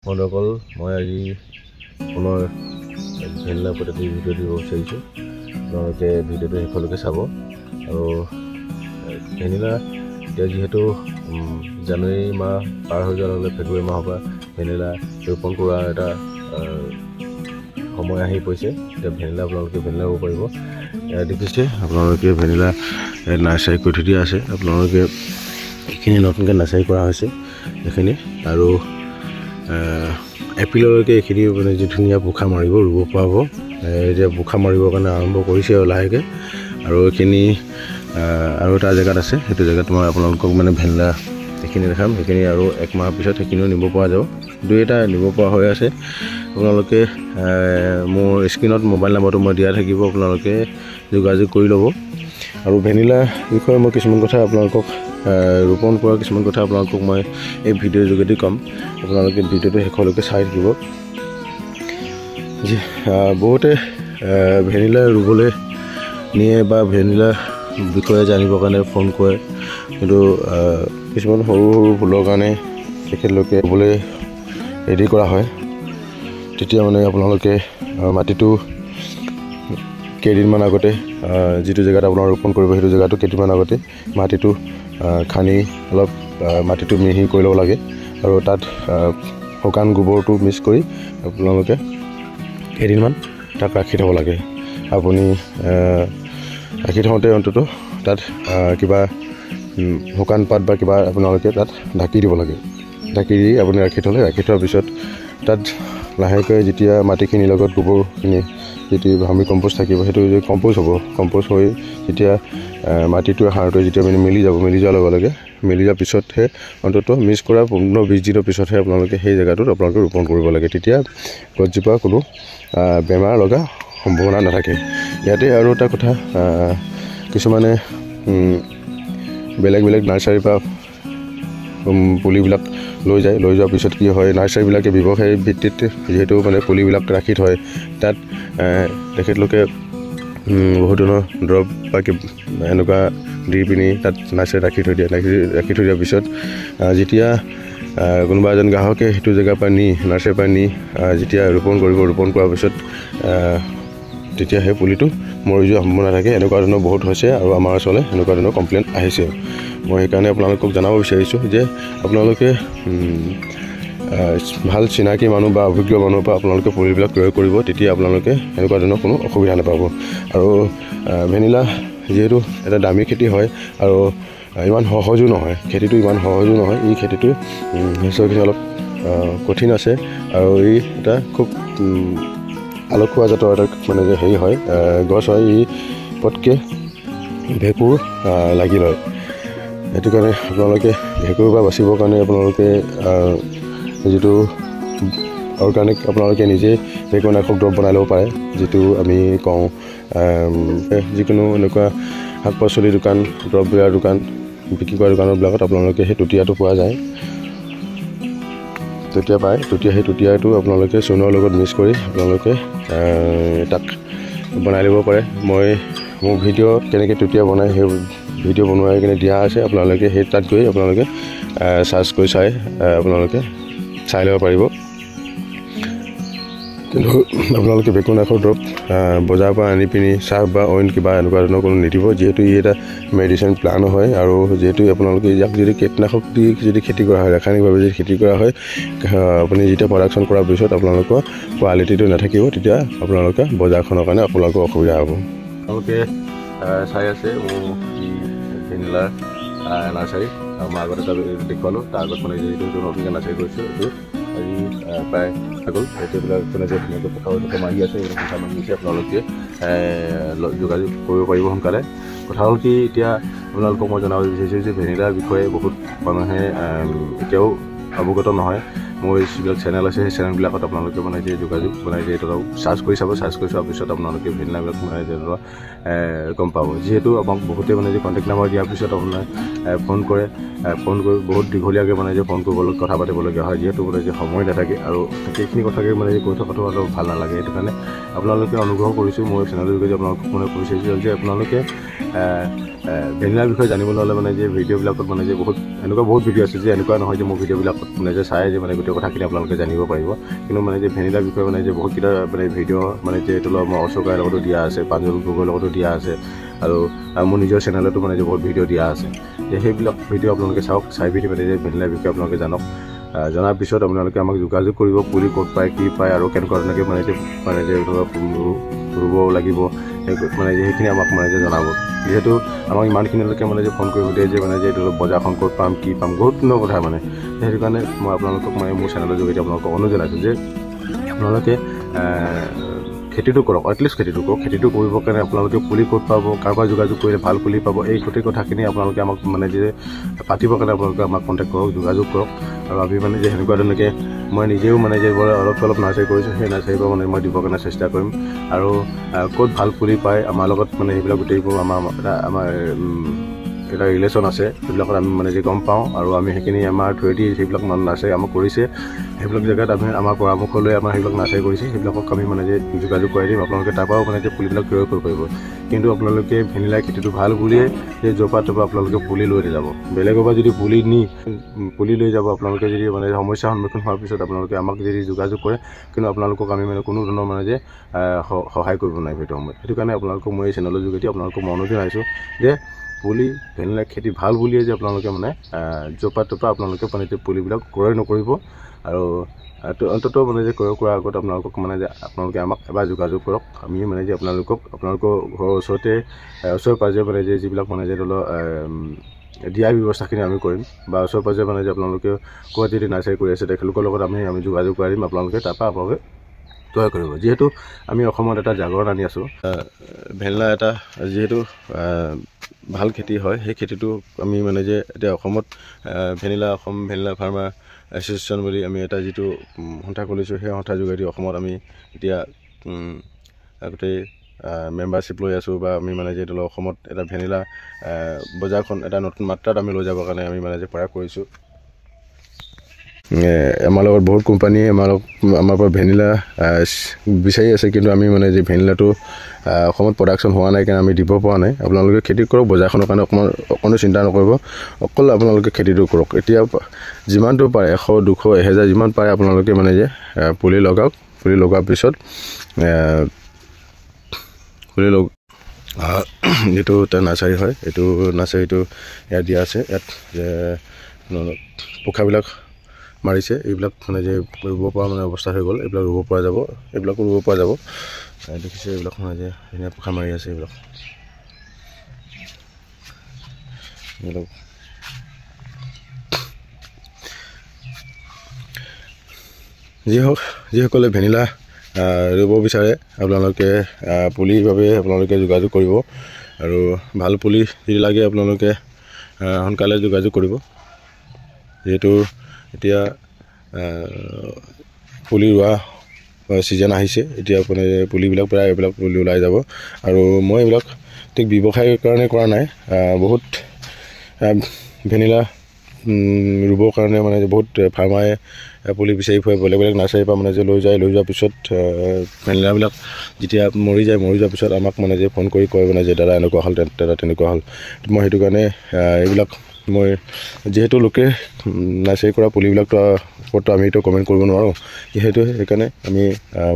বন্ধুসকল, মই আজি পুনৰ ভেনিলা পদ্ধতিৰ ভিডিঅ' দিব বিচাৰিছোঁ। আপোনালোকে ভিডিঅ'টো শেষলৈকে চাব। আৰু ভেনিলা এতিয়া যিহেতু জানুৱাৰী মাহ পাৰ হৈ যোৱাৰ লগে ফেব্ৰুৱাৰী মাহৰ পৰা ভেনিলা ৰোপণ কৰাৰ এটা সময় আহি পৰিছে। এতিয়া ভেনিলা আপোনালোকে ভেনিলা ৰুব পাৰিব। দেখিছে আপোনালোকে ভেনিলা নাৰ্চাৰী কৰি থৈ দিয়া আছে। আপোনালোকে এইখিনি নতুনকৈ নাৰ্চাৰী কৰা হৈছে এইখিনি। আৰু এপ্ৰিললৈকে এইখিনি মানে যি ধুনীয়া পোখা মাৰিব, ৰুব পৰা হ'ব। এতিয়া পোখা মাৰিবৰ কাৰণে আৰম্ভ কৰিছে আৰু লাহেকৈ। আৰু এইখিনি আৰু এটা জেগাত আছে, সেইটো জেগাত মই আপোনালোকক মানে ভেনিলা এইখিনি দেখাম। সেইখিনি আৰু এক মাহৰ পিছত সেইখিনিও নিব পৰা যাব। দুই এটা নিব পৰা হৈ আছে। আপোনালোকে মোৰ স্ক্ৰীণত মোবাইল নাম্বাৰটো মই দিয়া থাকিব, আপোনালোকে যোগাযোগ কৰি ল'ব। আৰু ভেনিলা বিষয়ে মই কিছুমান কথা আপোনালোকক ৰোপণ কৰা কিছুমান কথা আপোনালোকক মই এই ভিডিঅ'ৰ যোগেদি ক'ম। আপোনালোকে ভিডিঅ'টো শেষলৈকে চাই থাকিব। বহুতে ভেনিলা ৰুবলৈ নিয়ে বা ভেনিলা বিষয়ে জানিবৰ কাৰণে ফোন কৰে, কিন্তু কিছুমান সৰু সৰু ভুলৰ কাৰণে তেখেতলোকে ৰুবলৈ ৰেডি কৰা হয়। তেতিয়া মানে আপোনালোকে মাটিটো কেইদিনমান আগতে যিটো জেগাত আপোনাৰ ৰোপণ কৰিব সেইটো জেগাটো কেইদিনমান আগতে মাটিটো খান্দি অলপ মাটিটো মিহি কৰি ল'ব লাগে। আৰু তাত শুকান গোবৰটো মিক্স কৰি আপোনালোকে কেইদিনমান তাক ৰাখি থ'ব লাগে। আপুনি ৰাখি থওঁতে অন্ততঃ তাত কিবা শুকান পাত বা কিবা আপোনালোকে তাত ঢাকি দিব লাগে। ঢাকি দি আপুনি ৰাখি থ'লে, ৰাখি থোৱাৰ পিছত তাত লাহেকৈ যেতিয়া মাটিখিনিৰ লগত গোবৰখিনি যিটো ভাৰ্মি কম্প'ষ্ট থাকিব সেইটো কম্প'ষ্ট হ'ব। কম্প'ষ্ট হৈ যেতিয়া মাটিটোৱে সাৰটোৱে যেতিয়া মানে মিলি যোৱাৰ লগে লগে মিলি যোৱাৰ পিছতহে অন্ততঃ মিক্স কৰা 15-20 দিনৰ পিছতহে আপোনালোকে সেই জেগাটোত আপোনালোকে ৰোপণ কৰিব লাগে। তেতিয়া গছজোপা কোনো বেমাৰ লগা সম্ভাৱনা নাথাকে। ইয়াতে আৰু এটা কথা, কিছুমানে বেলেগ বেলেগ নাৰ্চাৰীৰ পৰা পুলিবিলাক লৈ যোৱাৰ পিছত কি হয়, নাৰ্চাৰীবিলাকে ব্যৱসায়ী ভিত্তিত যিহেতু মানে পুলিবিলাক ৰাখি থয়, তাত তেখেতলোকে বহুত ধৰণৰ দৰৱ বা এনেকুৱা দি পিনি তাত নাৰ্চাৰী ৰাখি থৈ দিয়াৰ পিছত যেতিয়া কোনোবা এজন গ্ৰাহকে সেইটো জেগাৰ পৰা নাৰ্চাৰীৰ পৰা যেতিয়া ৰোপণ কৰাৰ পিছত তেতিয়া সেই পুলিটো মৰি যোৱাৰ সম্ভাৱনা থাকে। এনেকুৱা ধৰণৰ বহুত হৈছে আৰু আমাৰ ওচৰলৈ এনেকুৱা ধৰণৰ কমপ্লেইন আহিছে। মই সেইকাৰণে আপোনালোকক জনাব বিচাৰিছোঁ যে আপোনালোকে ভাল চিনাকি মানুহ বা অভিজ্ঞ মানুহৰ পৰা আপোনালোকে পুলিবিলাক ক্ৰয় কৰিব। তেতিয়া আপোনালোকে এনেকুৱা ধৰণৰ কোনো অসুবিধা নাপাব। আৰু ভেনিলা যিহেতু এটা দামী খেতি হয় আৰু ইমান সহজো নহয়, খেতিটো ইমান সহজো নহয়। এই খেতিটো যথেষ্টখিনি অলপ কঠিন আছে। আৰু এই এটা খুব আলসুৱা জাতৰ এটা মানে যে হেৰি হয়, গছ হয়। ই পটকৈ ভেঁকুৰ লাগি লয়। সেইটো কাৰণে আপোনালোকে ভেঁকুৰৰ পৰা বাচিবৰ কাৰণে আপোনালোকে যিটো অৰ্গেনিক আপোনালোকে নিজেই ভেঁকুৰনাশক দৰৱ বনাই ল'ব পাৰে, যিটো আমি কওঁ যিকোনো এনেকুৱা শাক পাচলিৰ দোকান, দৰৱ দিয়াৰ দোকান, বিক্ৰী কৰা দোকানবিলাকত আপোনালোকে সেই টুটিয়াটো পোৱা যায়। সেই টুটিয়াটো আপোনালোকে চূণৰ লগত মিক্স কৰি আপোনালোকে তাক বনাই ল'ব পাৰে। মোৰ ভিডিঅ' কেনেকৈ টুটিয়া বনাই সেই ভিডিঅ' বনোৱাই কিনে দিয়া আছে। আপোনালোকে সেই তাত গৈ আপোনালোকে চাৰ্চ কৰি আপোনালোকে চাই ল'ব পাৰিব। কিন্তু আপোনালোকে ভেঁকুৰনাশক দৰৱ বজাৰৰ পৰা আনি পিনি চাহ বা অইন কিবা এনেকুৱা ধৰণৰ কোনো নিদিব, যিহেতু ই এটা মেডিচিন প্লাণ্ট হয়। আৰু যিহেতু আপোনালোকে ইয়াক যদি কীটনাশক দি যদি খেতি কৰা হয়, ৰাসায়নিকভাৱে যদি খেতি কৰা হয়, আপুনি যেতিয়া প্ৰডাকশ্যন কৰাৰ পিছত আপোনালোকৰ কোৱালিটিটো নাথাকিব, তেতিয়া আপোনালোকে বজাৰখনৰ কাৰণে আপোনালোকৰ অসুবিধা হ'ব। আপোনালোকে চাই আছে মোৰ ভেনিলাৰ নাৰ্চাৰী। মই আগতে এটা দেখুৱালোঁ, তাৰ আগত মানে যিটো নতুনকৈ নাৰ্চাৰী কৰিছোঁ এইটো আজি প্ৰায় গ'ল। এইবিলাক মানে যে ধুনীয়াকৈ পথাৰত মাৰি আছে, এইবিলাক পথাৰ মাৰি আছে। আপোনালোকে যোগাযোগ কৰিব পাৰিব সোনকালে। কথা হ'ল কি, এতিয়া আপোনালোকক মই জনাব বিচাৰিছোঁ যে ভেনিলাৰ বিষয়ে বহুত মানুহে এতিয়াও অৱগত নহয়। মোৰ যিবিলাক চেনেল আছে সেই চেনেলবিলাকত আপোনালোকে মানে যে যোগাযোগ মানে যে চাৰ্চ কৰি চাব। চাৰ্চ কৰি চোৱাৰ পিছত আপোনালোকে ভেনিলাবিলাক মানে গম পাব। যিহেতু আমাক বহুতে মানে যে কণ্টেক্ট নাম্বাৰ দিয়াৰ পিছত আপোনাৰ ফোন কৰি বহুত দীঘলীয়াকৈ মানে যে ফোন কৰিবলৈ কথা পাতিবলগীয়া হয়, যিহেতু মানে যে সময় নাথাকে। আৰু সেইখিনি কথাকে মানে যে কৈ থকাটো অলপ ভাল নালাগে। সেইটো কাৰণে আপোনালোকে অনুগ্ৰহ কৰিছোঁ, মোৰ চেনেলৰ যোগেদি আপোনালোকক মানে কৈ চাইছোঁ যে আপোনালোকে ভেনিলাৰ বিষয়ে জানিবলৈ হ'লে মানে যে ভিডিঅ'বিলাকত মানে যে বহুত এনেকুৱা বহুত ভিডিঅ' আছে যে এনেকুৱা নহয় যে মোৰ ভিডিঅ'বিলাকত মানে যে চাই যে মানে গোটেই কথাখিনি আপোনালোকে জানিব পাৰিব কিন্তু মানে যে ভেনিলাৰ বিষয়ে মানে যে বহুতকেইটা মানে ভিডিঅ' মানে যে এইটো মই অশোকাৰ লগতো দিয়া আছে প্ৰাঞ্জল গগৈৰ লগতো দিয়া আছে আৰু মোৰ নিজৰ চেনেলতো মানে যে বহুত ভিডিঅ' দিয়া আছে যে সেইবিলাক ভিডিঅ' আপোনালোকে চাওক চাই পিনি মানে যে ভেনিলাৰ বিষয়ে আপোনালোকে জানক জনাৰ পিছত আপোনালোকে আমাক যোগাযোগ কৰিব পুলি ক'ত পায় কি পায় আৰু কেনেকুৱা ধৰণে মানে যে ৰুব লাগিব মানে যে সেইখিনি আমাক মানে যে জনাব যিহেতু আমাক ইমানখিনিলৈকে মানে যে ফোন কৰিব দিয়ে যে মানে যে এইটো বজাৰখন ক'ত পাম কি পাম গুৰুত্বপূৰ্ণ কথা মানে সেইটো কাৰণে মই আপোনালোকক মানে মোৰ চেনেলৰ যোগেদি আপোনালোকক অনুৰোধ জনাইছোঁ যে আপোনালোকে খেতিটো কৰক এটলিষ্ট খেতিটো কৰক খেতিটো কৰিবৰ কাৰণে আপোনালোকে পুলি ক'ত পাব কাৰোবাৰ যোগাযোগ কৰিলে ভাল পুলি পাব এই গোটেই কথাখিনি আপোনালোকে আমাক মানে যে পাতিবৰ কাৰণে আপোনালোকে আমাক কণ্টেক্ট কৰক যোগাযোগ কৰক আৰু আমি মানে যে সেনেকুৱা ধৰণে মই নিজেও মানে যে অলপ নাৰ্চাৰী কৰিছোঁ সেই নাৰ্চাৰীৰ পৰা মানে মই দিবৰ কাৰণে চেষ্টা কৰিম আৰু ক'ত ভাল পুলি পায় আমাৰ লগত মানে সেইবিলাক গোটেইবোৰ আমাৰ এটা ৰিলেশ্যন আছে সেইবিলাকত আমি মানে যে গম পাওঁ আৰু আমি সেইখিনি আমাৰ থ্ৰুৱেদি সেইবিলাক নাৰ্চাৰী আমাক কৰিছে সেইবিলাক জেগাত আমি আমাৰ পৰামৰ্শ লৈ আমাৰ সেইবিলাক নাৰ্চাৰী কৰিছে সেইবিলাকক আমি মানে যে যোগাযোগ কৰাই দিম আপোনালোকে তাৰপৰাও মানে যে পুলিবিলাক ক্ৰয় কৰিব পাৰিব কিন্তু আপোনালোকে ভেনিলা খেতিটো ভাল বুলিয়ে যে জপা তপা আপোনালোকে পুলি লৈ যাব বেলেগৰ পৰা যদি পুলি লৈ যাব আপোনালোকে যদি মানে সমস্যাৰ সন্মুখীন হোৱাৰ পিছত আপোনালোকে আমাক যদি যোগাযোগ কৰে কিন্তু আপোনালোকক আমি মানে কোনো ধৰণৰ মানে যে সহায় কৰিব নোৱাৰিম সেইটো সময়ত সেইটো কাৰণে আপোনালোকক মই এই চেনেলৰ যোগেদি আপোনালোকক মই অনুৰোধ জনাইছোঁ যে পুলি ভেনিলা খেতি ভাল বুলিয়ে যে আপোনালোকে মানে জপা তপা আপোনালোকে মানে যে পুলিবিলাক ক্ৰয় নকৰিব আৰু অন্ততঃ মানে যে ক্ৰয় কৰাৰ আগত আপোনালোকক মানে যে আপোনালোকে আমাক এবাৰ যোগাযোগ কৰক আমি মানে যে আপোনালোকৰ ঘৰৰ ওচৰে পাজৰে মানে যে যিবিলাক মানে যে ধৰি লওক দিয়াৰ ব্যৱস্থাখিনি আমি কৰিম বা ওচৰে পাজৰে মানে যে আপোনালোকে ক'ৰবাত যদি নাৰ্চাৰী কৰি আছে তেখেতলোকৰ লগত আমি যোগাযোগ কৰি দিম আপোনালোকে তাৰপৰা আপোনালোকে তৈয়াৰ কৰিব যিহেতু আমি অসমত এটা জাগৰণ আনি আছোঁ ভেনিলা এটা যিহেতু ভাল খেতি হয় সেই খেতিটো আমি মানে যে এতিয়া অসমত অসম ভেনিলা ফাৰ্মাৰ এছ'চিয়েশ্যন বুলি আমি এটা যিটো সন্থা খুলিছোঁ সেই সন্থাৰ যোগেদি অসমত আমি এতিয়া গোটেই মেম্বাৰশ্বিপ লৈ আছোঁ বা আমি মানে যে ধৰি লওক অসমত এটা ভেনিলা বজাৰখন এটা নতুন মাত্ৰাত আমি লৈ যাবৰ কাৰণে আমি মানে যে প্ৰয়াস কৰিছোঁ আমাৰ লগত বহুত কোম্পানীয়ে আমাৰ পৰা ভেনিলা বিচাৰি আছে কিন্তু আমি মানে যে ভেনিলাটো অসমত প্ৰডাকশ্যন হোৱা নাই কাৰণে আমি দিব পৰা নাই আপোনালোকে খেতি কৰক বজাৰখনৰ কাৰণে অকণো চিন্তা নকৰিব অকল আপোনালোকে খেতিটো কৰক এতিয়া যিমানটো পাৰে 100 200 1000 যিমান পাৰে আপোনালোকে মানে যে পুলি লগাওক পুলি লগোৱাৰ পিছত যিটো এটা নাৰ্চাৰী হয় এইটো নাৰ্চাৰীটো ইয়াত দিয়া আছে ইয়াত পোখাবিলাক মাৰিছে এইবিলাক মানে যে ৰুব পৰা মানে অৱস্থা হৈ গ'ল এইবিলাক ৰুব পৰা যাব এইবিলাকো ৰুব পৰা যাব দেখিছে এইবিলাক মানে যে ধুনীয়া পোখা মাৰি আছে এইবিলাক যিসকলে ভেনিলা ৰুব বিচাৰে আপোনালোকে পুলিৰ বাবে আপোনালোকে যোগাযোগ কৰিব আৰু ভাল পুলি যদি লাগে আপোনালোকে সোনকালে যোগাযোগ কৰিব যিহেতু এতিয়া পুলি ৰোৱা ছিজন আহিছে এতিয়া মানে পুলিবিলাক প্ৰায় এইবিলাক পুলি ওলাই যাব আৰু মই এইবিলাক ঠিক ব্যৱসায়ৰ কাৰণে কৰা নাই বহুত ভেনিলা ৰুবৰ কাৰণে মানে বহুত ফাৰ্মাৰে পুলি বিচাৰি ফুৰে বেলেগ নাৰ্চাৰীৰ পৰা মানে যে লৈ যোৱাৰ পিছত ভেনিলাবিলাক যেতিয়া মৰি যোৱাৰ পিছত আমাক মানে যে ফোন কৰি কয় মানে যে দাদা এনেকুৱা হ'ল দাদা তেনেকুৱা হ'ল মই সেইটো কাৰণে এইবিলাক মই যিহেতু লোকে নাৰ্চাৰী কৰা পুলিবিলাকতো ওপৰতো আমিতো কমেণ্ট কৰিব নোৱাৰোঁ যিহেতু সেইকাৰণে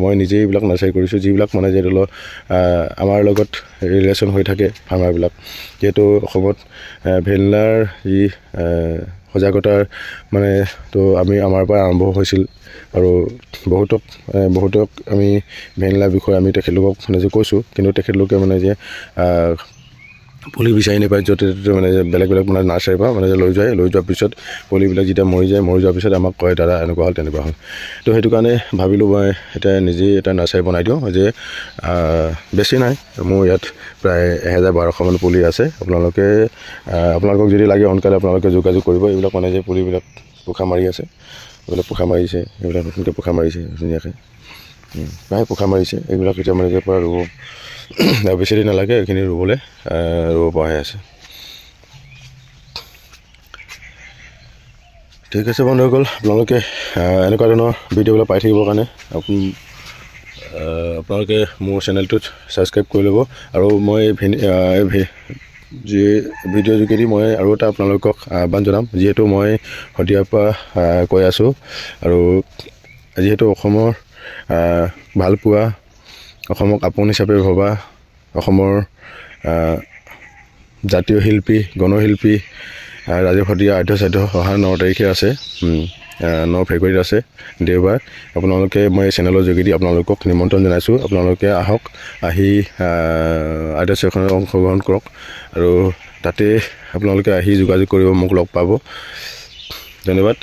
মই নিজেই এইবিলাক নাৰ্চাৰী কৰিছোঁ যিবিলাক মানে যে ধৰি লওক আমাৰ লগত ৰিলেশ্যন হৈ থাকে ফাৰ্মাৰবিলাক যিহেতু অসমত ভেনিলাৰ যি সজাগতাৰ মানে তো আমাৰ পৰা আৰম্ভ হৈছিল আৰু বহুতক আমি ভেনিলাৰ বিষয়ে আমি তেখেতলোকক মানে যে কৈছোঁ কিন্তু তেখেতলোকে মানে যে পুলি বিচাৰি নাপায় য'তে ত'তে মানে বেলেগ মানে নাৰ্চাৰীৰ পৰা মানে লৈ যোৱাৰ পিছত পুলিবিলাক যেতিয়া মৰি যোৱাৰ পিছত আমাক কয় দাদা এনেকুৱা হ'ল তেনেকুৱা হ'ল তো সেইটো কাৰণে ভাবিলোঁ মই এতিয়া নিজেই এটা নাৰ্চাৰী বনাই দিওঁ যে বেছি নাই মোৰ ইয়াত প্ৰায় 1000-1200 মান পুলি আছে আপোনালোকক যদি লাগে সোনকালে আপোনালোকে যোগাযোগ কৰিব এইবিলাক মানে যে পুলিবিলাক পোখা মাৰি আছে এইবিলাক পোখা মাৰিছে এইবিলাক নতুনকৈ পোখা মাৰিছে ধুনীয়াকৈ প্ৰায় পোখা মাৰিছে এইবিলাক এতিয়া মানে যে পৰা ৰুব বেছি দিন নালাগে এইখিনি ৰুব পৰাহে আছে ঠিক আছে বন্ধুসকল আপোনালোকে এনেকুৱা ধৰণৰ ভিডিঅ'বিলাক পাই থাকিবৰ কাৰণে আপোনালোকে মোৰ চেনেলটোত ছাবস্ক্ৰাইব কৰি ল'ব আৰু মই যি ভিডিঅ' যোগেদি মই আৰু এটা আপোনালোকক আহ্বান জনাম, যিহেতু মই শদিয়াৰ পৰা কৈ আছোঁ আৰু যিহেতু অসমৰ ভালপোৱা, অসমক আপোন হিচাপে ভবা, অসমৰ জাতীয় শিল্পী, গণশিল্পী ৰাজীৱ শদিয়া আদ্য অহা 9 তাৰিখে আছে, 9 ফেব্ৰুৱাৰীত আছে দেওবাৰ। আপোনালোকে মই এই চেনেলৰ যোগেদি আপোনালোকক নিমন্ত্ৰণ জনাইছোঁ। আপোনালোকে আহক, আহি আদ্যখনত অংশগ্ৰহণ কৰক আৰু তাতে আপোনালোকে আহি যোগাযোগ কৰিব, মোক লগ পাব। ধন্যবাদ।